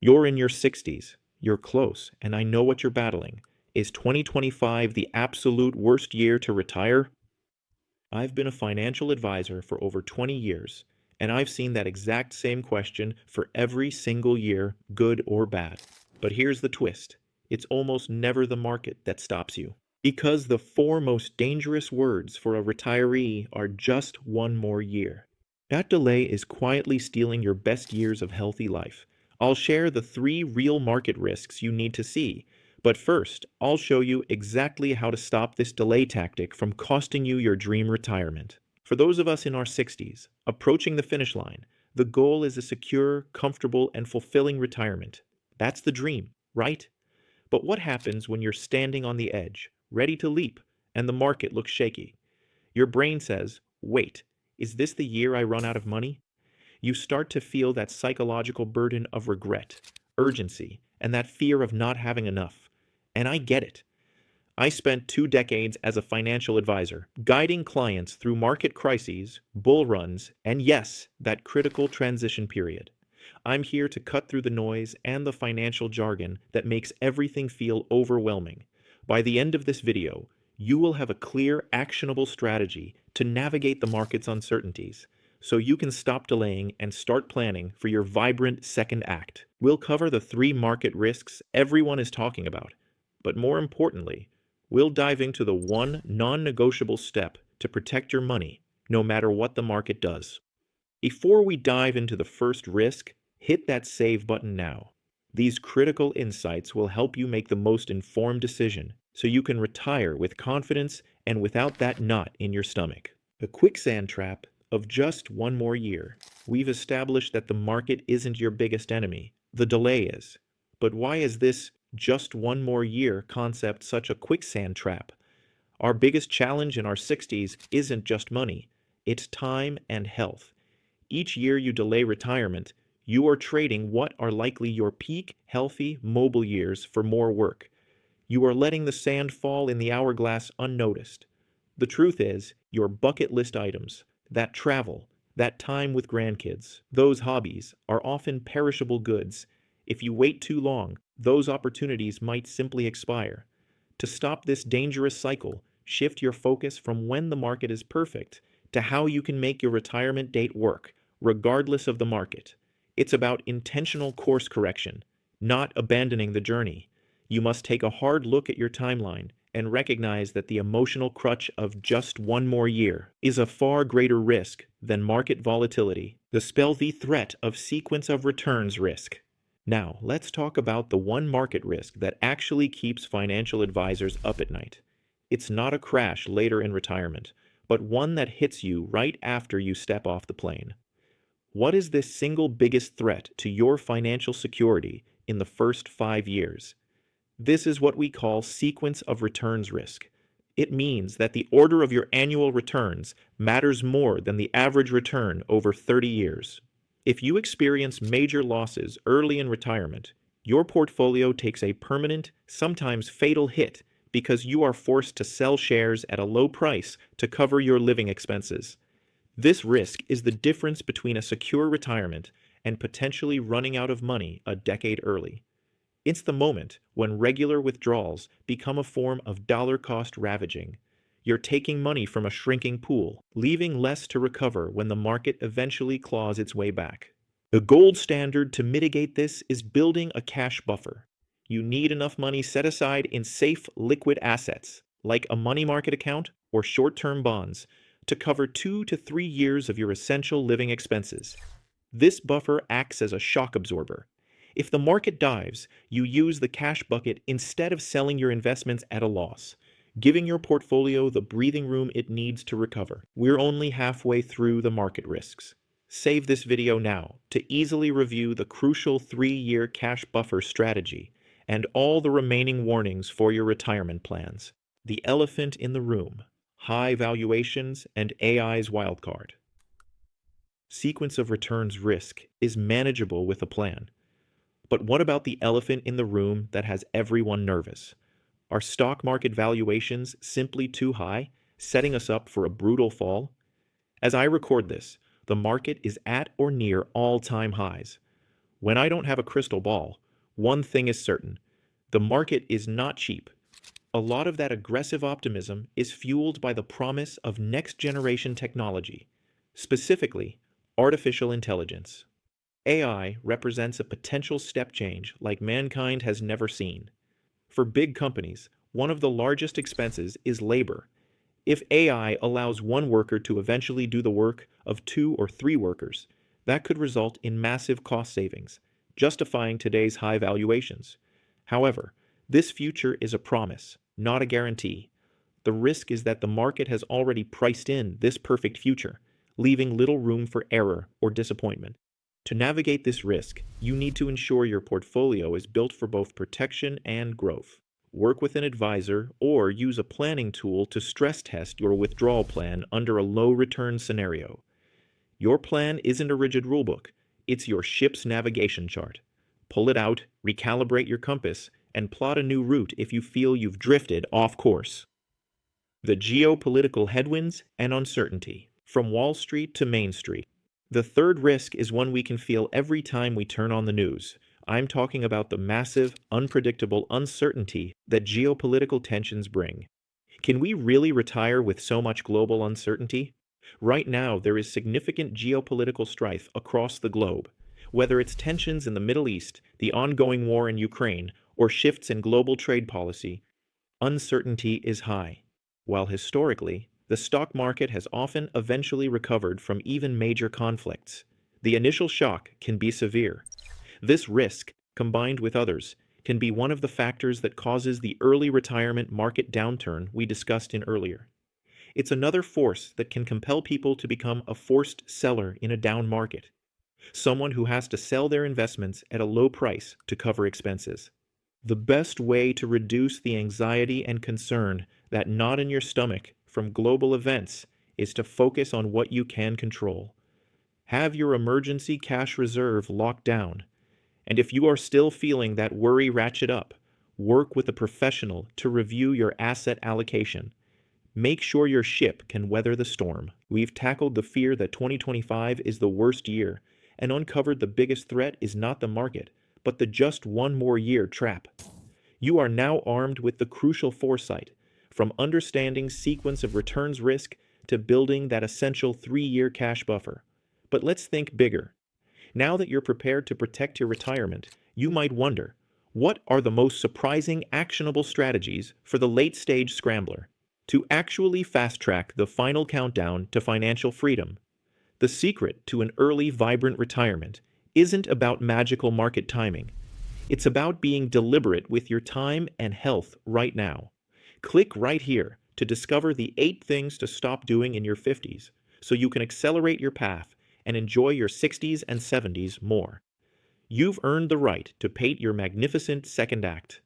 You're in your 60s. You're close, and I know what you're battling. Is 2025 the absolute worst year to retire? I've been a financial advisor for over 20 years, and I've seen that exact same question for every single year, good or bad. But here's the twist: it's almost never the market that stops you. Because the four most dangerous words for a retiree are just one more year. That delay is quietly stealing your best years of healthy life. I'll share the three real market risks you need to see. But first, I'll show you exactly how to stop this delay tactic from costing you your dream retirement. For those of us in our 60s, approaching the finish line, the goal is a secure, comfortable, and fulfilling retirement. That's the dream, right? But what happens when you're standing on the edge, ready to leap, and the market looks shaky? Your brain says, wait, is this the year I run out of money? You start to feel that psychological burden of regret, urgency, and that fear of not having enough. And I get it. I spent 2 decades as a financial advisor, guiding clients through market crises, bull runs, and yes, that critical transition period. I'm here to cut through the noise and the financial jargon that makes everything feel overwhelming. By the end of this video, you will have a clear, actionable strategy to navigate the market's uncertainties, so you can stop delaying and start planning for your vibrant second act. We'll cover the three market risks everyone is talking about, but more importantly, we'll dive into the one non-negotiable step to protect your money, no matter what the market does. Before we dive into the first risk, hit that save button now. These critical insights will help you make the most informed decision so you can retire with confidence and without that knot in your stomach. The quicksand trap of just one more year. We've established that the market isn't your biggest enemy, the delay is. But why is this just one more year concept such a quicksand trap? Our biggest challenge in our 60s isn't just money, it's time and health. Each year you delay retirement, you are trading what are likely your peak, healthy, mobile years for more work. You are letting the sand fall in the hourglass unnoticed. The truth is, your bucket list items, that travel, that time with grandkids, those hobbies, are often perishable goods. If you wait too long, those opportunities might simply expire. To stop this dangerous cycle, shift your focus from when the market is perfect to how you can make your retirement date work, regardless of the market. It's about intentional course correction, not abandoning the journey. You must take a hard look at your timeline and recognize that the emotional crutch of just one more year is a far greater risk than market volatility, the stealthy threat of sequence of returns risk. Now, let's talk about the one market risk that actually keeps financial advisors up at night. It's not a crash later in retirement, but one that hits you right after you step off the plane. What is this single biggest threat to your financial security in the first 5 years? This is what we call sequence of returns risk. It means that the order of your annual returns matters more than the average return over 30 years. If you experience major losses early in retirement, your portfolio takes a permanent, sometimes fatal hit because you are forced to sell shares at a low price to cover your living expenses. This risk is the difference between a secure retirement and potentially running out of money a decade early. It's the moment when regular withdrawals become a form of dollar-cost ravaging. You're taking money from a shrinking pool, leaving less to recover when the market eventually claws its way back. The gold standard to mitigate this is building a cash buffer. You need enough money set aside in safe, liquid assets, like a money market account or short-term bonds, to cover 2 to 3 years of your essential living expenses. This buffer acts as a shock absorber. If the market dives, you use the cash bucket instead of selling your investments at a loss, giving your portfolio the breathing room it needs to recover. We're only halfway through the market risks. Save this video now to easily review the crucial 3-year cash buffer strategy and all the remaining warnings for your retirement plans. The elephant in the room: high valuations and AI's wildcard. Sequence of returns risk is manageable with a plan. But what about the elephant in the room that has everyone nervous? Are stock market valuations simply too high, setting us up for a brutal fall? As I record this, the market is at or near all-time highs. When I don't have a crystal ball, one thing is certain: the market is not cheap. A lot of that aggressive optimism is fueled by the promise of next generation technology, specifically artificial intelligence. AI represents a potential step change like mankind has never seen. For big companies, one of the largest expenses is labor. If AI allows one worker to eventually do the work of two or three workers, that could result in massive cost savings, justifying today's high valuations. However, this future is a promise, not a guarantee. The risk is that the market has already priced in this perfect future, leaving little room for error or disappointment. To navigate this risk, you need to ensure your portfolio is built for both protection and growth. Work with an advisor or use a planning tool to stress test your withdrawal plan under a low return scenario. Your plan isn't a rigid rulebook, it's your ship's navigation chart. Pull it out, recalibrate your compass, and plot a new route if you feel you've drifted off course. The geopolitical headwinds and uncertainty, from Wall Street to Main Street. The third risk is one we can feel every time we turn on the news. I'm talking about the massive, unpredictable uncertainty that geopolitical tensions bring. Can we really retire with so much global uncertainty? Right now, there is significant geopolitical strife across the globe. Whether it's tensions in the Middle East, the ongoing war in Ukraine, or shifts in global trade policy, uncertainty is high. While historically, the stock market has often eventually recovered from even major conflicts, the initial shock can be severe. This risk, combined with others, can be one of the factors that causes the early retirement market downturn we discussed in earlier. It's another force that can compel people to become a forced seller in a down market, someone who has to sell their investments at a low price to cover expenses. The best way to reduce the anxiety and concern that knot in your stomach from global events is to focus on what you can control. Have your emergency cash reserve locked down. And if you are still feeling that worry ratchet up, work with a professional to review your asset allocation. Make sure your ship can weather the storm. We've tackled the fear that 2025 is the worst year and uncovered the biggest threat is not the market, but the just one more year trap. You are now armed with the crucial foresight, from understanding sequence of returns risk to building that essential 3-year cash buffer. But let's think bigger. Now that you're prepared to protect your retirement, you might wonder, what are the most surprising actionable strategies for the late-stage scrambler to actually fast-track the final countdown to financial freedom? The secret to an early, vibrant retirement isn't about magical market timing. It's about being deliberate with your time and health right now. Click right here to discover the 8 things to stop doing in your 50s so you can accelerate your path and enjoy your 60s and 70s more. You've earned the right to paint your magnificent second act.